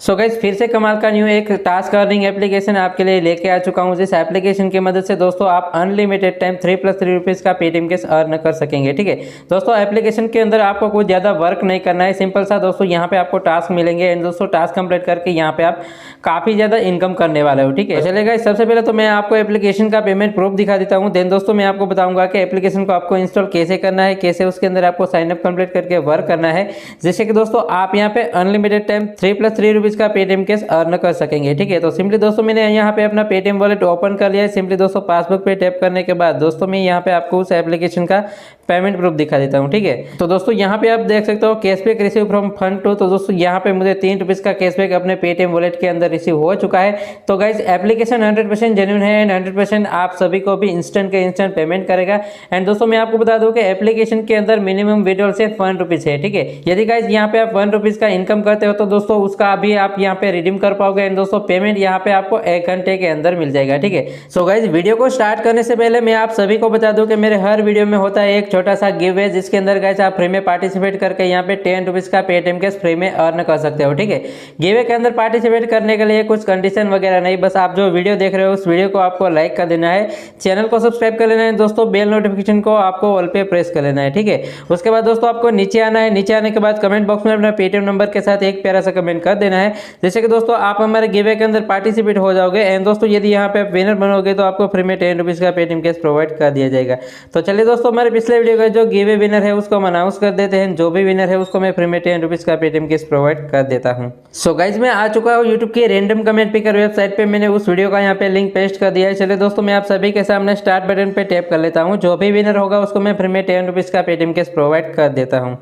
So guys फिर से कमाल का न्यू एक टास्क अर्निंग एप्लीकेशन आपके लिए लेके आ चुका हूं। जिस एप्लीकेशन की मदद से दोस्तों आप अनलिमिटेड टाइम 3+3 रुपीज़ का पेटीएम कैश अर्न कर सकेंगे। ठीक है दोस्तों, एप्लीकेशन के अंदर आपको कुछ ज़्यादा वर्क नहीं करना है, सिंपल सा दोस्तों यहाँ पे आपको टास्क मिलेंगे एंड दोस्तों टास्क कंप्लीट करके यहाँ पे आप काफ़ी ज़्यादा इनकम करने वाले हो। ठीक है चलेगा, सबसे पहले तो मैं आपको एप्लीकेशन का पेमेंट प्रूफ दिखा देता हूँ। देन दोस्तों मैं आपको बताऊंगा कि एप्लीकेशन को आपको इंस्टॉल कैसे करना है, कैसे उसके अंदर आपको साइनअप कंप्लीट करके वर्क करना है, जैसे कि दोस्तों आप यहाँ पे अनलिमिटेड टाइम 3+3 रुपीज़ का पेटीएम कैश अर्न कर सकेंगे। ठीक है, तो सिंपली दोस्तों मैंने यहाँ पे अपना पेटीएम वॉलेट ओपन कर लिया है। सिंपली दोस्तों पासबुक पे टैप करने के बाद दोस्तों मैं यहाँ पे आपको उस एप्लीकेशन का पेमेंट प्रूफ दिखा देता हूँ। ठीक है, तो दोस्तों यहाँ पे आप देख सकते हो cashback receive from fund to. तो दोस्तों यहाँ पे मुझे 3 रुपीज़ का कैशबैक अपने पेटीएम वॉलेट के अंदर रिसीव हो चुका है। तो गाइज एप्लीकेशन 100% जेन्युइन है एंड 100% आप सभी को भी इंस्टेंट के इंस्टेंट पेमेंट करेगा। एंड दोस्तों मैं आपको बता दूं कि एप्लीकेशन के अंदर मिनिमम विड्रॉल सिर्फ 1 रुपीज़ है। ठीक है, यदि गाइज यहाँ पे आप 1 रुपीज़ का इनकम करते हो तो दोस्तों उसका अभी आप यहाँ पे रिडीम कर पाओगे एंड दोस्तों पेमेंट यहाँ पे आपको 1 घंटे के अंदर मिल जाएगा। ठीक है, सो गाइज वीडियो को स्टार्ट करने से पहले मैं आप सभी को बता दूं कि मेरे हर वीडियो में होता है एक छोटा सा गिव अवे, जिसके अंदर गाइज आप फ्री में पार्टिसिपेट करके यहाँ पे 10 रुपीज़ का पेटीएम कैश फ्री में अर्न कर सकते हो। ठीक है, गिव अवे के अंदर पार्टिसिपेट करने के लिए कुछ कंडीशन वगैरह नहीं, बस आप जो वीडियो देख रहे हो उस वीडियो को आपको लाइक कर देना है, चैनल को सब्सक्राइब कर लेना है, दोस्तों बेल नोटिफिकेशन को आपको ऑल पे प्रेस कर लेना है। ठीक है, उसके बाद दोस्तों आपको नीचे आना है, नीचे आने के बाद कमेंट बॉक्स में अपना पेटीएम नंबर के साथ एक प्यारा सा कमेंट कर देना है, जैसे कि दोस्तों आप हमारे गिव अवे के अंदर पार्टिसिपेट हो जाओगे एंड दोस्तों यदि यहाँ पे आप विनर बनोगे तो आपको फ्री में 10 रुपीज़ का पेटीएम कैश प्रोवाइड कर दिया जाएगा। तो चलिए दोस्तों हमारे पिछले वीडियो का जो गिव अवे विनर है उसको हम अनाउंस कर देते हैं। जो भी विनर है उसको मैं फ्री में 10 रुपीज़ का पेटीएम कैश प्रोवाइड कर देता हूँ। सो गाइज मैं आ चुका हूँ यूट्यूब की रैंडम कमेंट पिकर वेबसाइट पे, मैंने उस वीडियो का यहाँ पे लिंक पेस्ट कर दिया है। चलिए दोस्तों मैं आप सभी के सामने स्टार्ट बटन पे टैप कर लेता हूँ। जो भी विनर होगा उसको मैं फ्री में 10 रुपीज़ का पेटीएम कैश प्रोवाइड कर देता हूँ।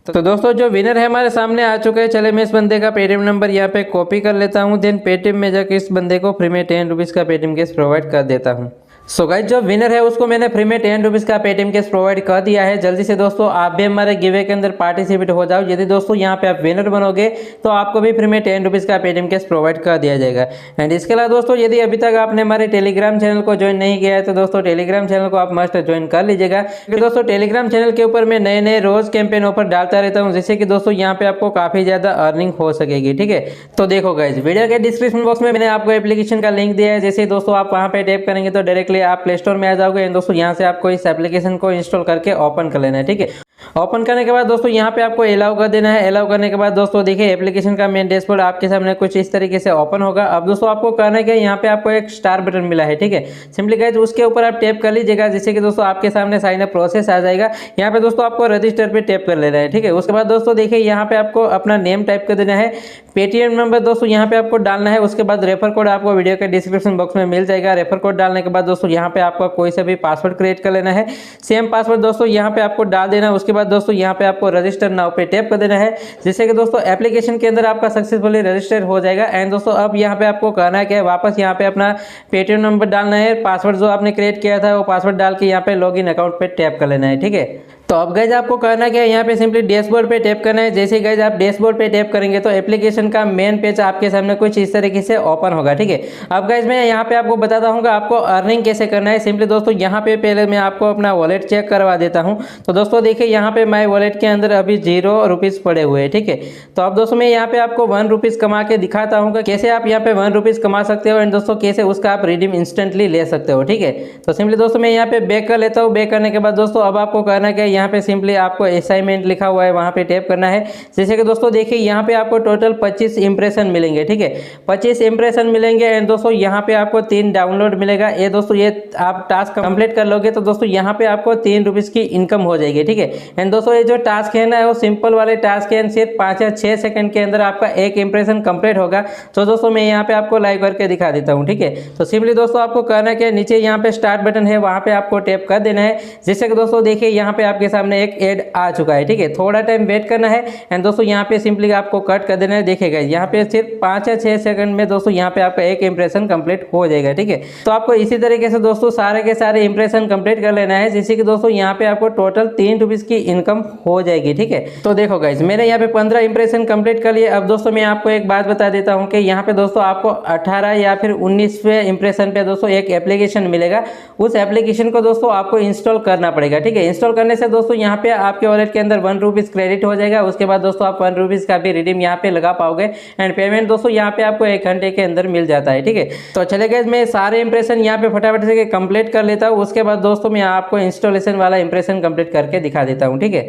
तो दोस्तों जो विनर है हमारे सामने आ चुके हैं। चले मैं इस बंदे का पेटीएम नंबर यहाँ पे कॉपी कर लेता हूँ, देन पेटीएम में जाकर इस बंदे को फ्री में 10 रुपीज़ का पेटीएम कैश प्रोवाइड कर देता हूँ। सो गाइज जो विनर है उसको मैंने फ्री में 10 रुपीज़ का पेटीएम कैश प्रोवाइड कर दिया है। जल्दी से दोस्तों आप भी हमारे गिवे के अंदर पार्टिसिपेट हो जाओ। यदि दोस्तों यहाँ पे आप विनर बनोगे तो आपको भी फ्री में 10 रुपीज़ का पेटीएम कैश प्रोवाइड कर दिया जाएगा। एंड इसके अलावा दोस्तों यदि अभी तक आपने हमारे टेलीग्राम चैनल को ज्वाइन नहीं किया है तो दोस्तों टेलीग्राम चैनल को आप मस्ट ज्वाइन कर लीजिएगा, क्योंकि दोस्तों टेलीग्राम चैनल के ऊपर मैं नए नए रोज कैंपेन ऑफर डालता रहता हूँ, जिससे कि दोस्तों यहाँ पे आपको काफ़ी ज़्यादा अर्निंग हो सकेगी। ठीक है, तो देखो गाइज वीडियो के डिस्क्रिप्शन बॉक्स में मैंने आपको एप्लीकेशन का लिंक दिया है। जैसे दोस्तों आप वहाँ पे टैप करेंगे तो डायरेक्टली आप प्ले स्टोर में जाओगे एंड दोस्तों यहाँ से आपको इस एप्लीकेशन को इंस्टॉल करके ओपन कर लेना है। ठीक है, ओपन करने के बाद दोस्तों यहाँ पे आपको अलाउ कर देना है। अलाउ करने के बाद दोस्तों देखिए एप्लीकेशन का मेन डैशबोर्ड आपके सामने कुछ इस तरीके से ओपन होगा। अब दोस्तों आपको करना है कि यहाँ पे आपको एक स्टार बटन मिला है। ठीक है, सिंपली गाइस उसके ऊपर आप टैप कर लीजिएगा, जिससे कि दोस्तों आपके सामने साइन अप प्रोसेस आ जाएगा। यहाँ पे दोस्तों आपको रजिस्टर पे टैप कर लेना है। ठीक है, उसके बाद दोस्तों देखिए यहाँ पे आपको अपना नेम टाइप कर देना है, पेटीएम नंबर दोस्तों यहाँ पे आपको डालना है। उसके बाद रेफर कोड आपको वीडियो के डिस्क्रिप्शन बॉक्स में मिल जाएगा। रेफर कोड डालने के बाद दोस्तों यहाँ पे आपको कोई सा भी पासवर्ड क्रिएट कर लेना है, सेम पासवर्ड दोस्तों यहाँ पे आपको डाल देना है। उसके बाद दोस्तों यहाँ पे आपको रजिस्टर नाउ पे टैप कर देना है, जिससे कि दोस्तों एप्लीकेशन के अंदर आपका सक्सेसफुली रजिस्टर हो जाएगा। एंड दोस्तों अब यहाँ पे आपको करना है कि वापस यहाँ पे अपना पेटीएम नंबर डालना है, पासवर्ड जो आपने क्रिएट किया था वो पासवर्ड डाल के यहाँ पे लॉगिन अकाउंट पे टैप कर लेना है। ठीक है, तो अब गाइज आपको करना क्या है, यहाँ पे सिंपली डैशबोर्ड पे टैप करना है। जैसे गाइज आप डैशबोर्ड पे टैप करेंगे तो एप्लीकेशन का मेन पेज आपके सामने कुछ इस तरीके से ओपन होगा। ठीक है, अब गाइज मैं यहाँ पे आपको बताता हूँ कि आपको अर्निंग कैसे करना है। सिंपली दोस्तों यहाँ पे पहले मैं आपको अपना वॉलेट चेक करवा देता हूँ। तो दोस्तों देखिए यहाँ पे माई वॉलेट के अंदर अभी 0 रुपीज़ पड़े हुए हैं। ठीक है, तो अब दोस्तों मैं यहाँ पे आपको 1 रुपीज़ कमा के दिखाता हूँ कि कैसे आप यहाँ पे 1 रुपीज़ कमा सकते हो एंड दोस्तों कैसे उसका आप रिडीम इंस्टेंटली ले सकते हो। ठीक है, तो सिंपली दोस्तों मैं यहाँ पे बैक कर लेता हूँ। बैक करने के बाद दोस्तों अब आपको करना क्या है, यहाँ पे सिंपली आपको असाइनमेंट लिखा हुआ है वहां पे टैप करना है। जैसे कि दोस्तों देखिए यहाँ पे आपको टोटल 25 इंप्रेशन मिलेंगे। ठीक है, 25 इंप्रेशन मिलेंगे एंड दोस्तों यहाँ पे आपको 3 डाउनलोड मिलेगा। ये दोस्तों ये आप टास्क कंप्लीट कर लोगे तो दोस्तों यहाँ पे आपको 3 रुपीज़ की इनकम हो जाएगी। ठीक है, एंड दोस्तों ये जो टास्क है ना वो सिंपल वाले टास्क है, सिर्फ 5 या 6 सेकंड के अंदर आपका एक इंप्रेशन कंप्लीट होगा। तो दोस्तों मैं यहाँ पे आपको लाइव करके दिखा देता हूँ। ठीक है, तो सिंपली दोस्तों आपको करना क्या, नीचे यहाँ पे स्टार्ट बटन है वहां पे आपको टैप कर देना है। जिससे कि दोस्तों देखिए यहाँ पे आपके सामने एक एड आ चुका है। ठीक है, थोड़ा टाइम वेट करना है एंड दोस्तों यहाँ पे सिंपली आपको कट कर देना है। देखिएगा यहाँ पे सिर्फ 5 या 6 सेकंड में दोस्तों यहाँ पे आपका एक इंप्रेशन कंप्लीट हो जाएगा। ठीक है, तो आपको इसी तरीके से दोस्तों सारे के सारे इंप्रेशन कंप्लीट कर लेना है, जिससे कि दोस्तों यहाँ पे आपको टोटल 3 रुपीज़ की इनकम हो जाएगी। ठीक है, तो देखो गाइज मैंने यहाँ पे 15 इंप्रेशन कंप्लीट कर लिए। अब दोस्तों मैं आपको एक बात बता देता हूँ कि यहाँ पे दोस्तों आपको 18 या फिर 19वें इंप्रेशन पे दोस्तों एक एप्लीकेशन मिलेगा। उस एप्लीकेशन को दोस्तों आपको इंस्टॉल करना पड़ेगा। ठीक है, इंस्टॉल करने से दोस्तों यहाँ पे आपके वॉलेट के अंदर 1 रुपीज़ क्रेडिट हो जाएगा। उसके बाद दोस्तों आप 1 रुपीज़ का भी रिडीम यहाँ पे लगा पाओगे एंड पेमेंट दोस्तों यहाँ पे आपको 1 घंटे के अंदर मिल जाता है। ठीक है, तो चले गए मैं सारे इंप्रेशन यहाँ पे फटाफट से कंप्लीट कर लेता हूँ। उसके बाद दोस्तों मैं आपको इंस्टॉलेशन वाला इंप्रेशन कंप्लीट करके दिखा देता हूँ। ठीक है,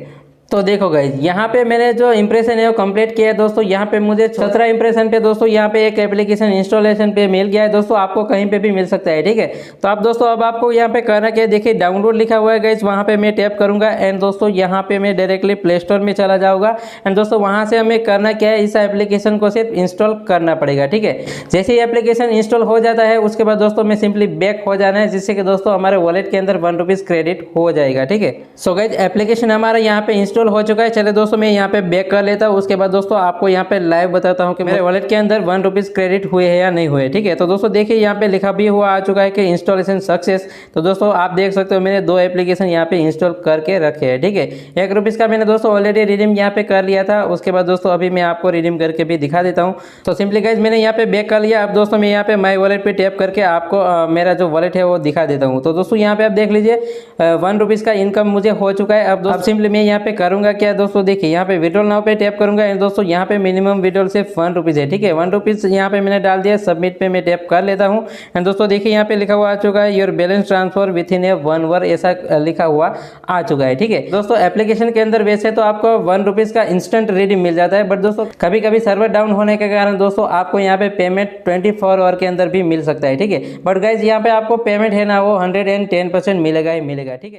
तो देखो गाइज यहाँ पे मैंने जो इंप्रेशन है वो कंप्लीट किया है दोस्तों। यहाँ पे मुझे 17 इंप्रेशन पे दोस्तों यहाँ पे एक एप्लीकेशन इंस्टॉलेशन पे मिल गया है दोस्तों। आपको कहीं पे भी मिल सकता है। ठीक है, तो आप दोस्तों अब आपको यहाँ पे करना क्या है, देखिए डाउनलोड लिखा हुआ है गाइज, वहाँ पे मैं टैप करूंगा एंड दोस्तों यहाँ पे मैं डायरेक्टली प्ले स्टोर में चला जाऊंगा एंड दोस्तों वहाँ से हमें करना क्या है, इस एप्लीकेशन को सिर्फ इंस्टॉल करना पड़ेगा। ठीक है, जैसे ही एप्लीकेशन इंस्टॉल हो जाता है उसके बाद दोस्तों में सिंपली बैक हो जाना है, जिससे कि दोस्तों हमारे वॉलेट के अंदर 1 रुपीज़ क्रेडिट हो जाएगा। ठीक है, सो गाइज एप्लीकेशन हमारा यहाँ पे इंस्टॉल हो चुका है। चले दोस्तों मैं यहाँ पे बैक कर लेता हूँ। उसके बाद दोस्तों आपको यहाँ पे लाइव बताता हूँ कि मेरे वॉलेट के अंदर 1 रुपीज़ क्रेडिट हुए हैं या नहीं हुए। ठीक है, तो दोस्तों देखिए यहाँ पे लिखा भी हुआ आ चुका है कि इंस्टॉलेशन सक्सेस। तो दोस्तों आप देख सकते हो मैंने 2 एप्लीकेशन यहाँ पे इंस्टॉल करके रखे हैं। ठीक है, 1 रुपीज़ का मैंने दोस्तों ऑलरेडी रिडीम यहाँ पे कर लिया था। उसके बाद दोस्तों अभी मैं आपको रिडीम करके भी दिखा देता हूँ। तो सिंपली गाइज मैंने यहाँ पे बैक कर लिया। अब दोस्तों मैं यहाँ पे माई वॉलेट पे टैप करके आपको मेरा जो वॉलेट है वो दिखा देता हूँ। तो दोस्तों यहाँ पे आप देख लीजिए 1 रुपीज़ का इनकम मुझे हो चुका है। अब सिंपली मैं यहाँ पे करूँगा क्या दोस्तों, देखिए यहाँ पे विड्रॉल नाउ पे टैप करूंगा एंड दोस्तों यहाँ पे मिनिमम विड्रॉल सिर्फ 1 रुपीज़ है। ठीक है, 1 रुपीज़ यहाँ पे मैंने डाल दिया। सबमिट पे मैं टैप कर लेता हूँ एंड दोस्तों देखिए यहाँ पे लिखा हुआ आ चुका है your balance transfer within a 1 hour, ऐसा लिखा हुआ आ चुका है। ठीक है दोस्तों, एप्लीकेशन के अंदर वैसे तो आपको 1 रुपीज़ का इंस्टेंट रिडीम मिल जाता है, बट दोस्तों कभी कभी सर्वर डाउन होने के कारण दोस्तों आपको यहाँ पे पेमेंट 24 आवर के अंदर भी मिल सकता है। ठीक है, बट गाइज यहाँ पे आपको पेमेंट है ना वो 110% मिलेगा ही मिलेगा। ठीक है।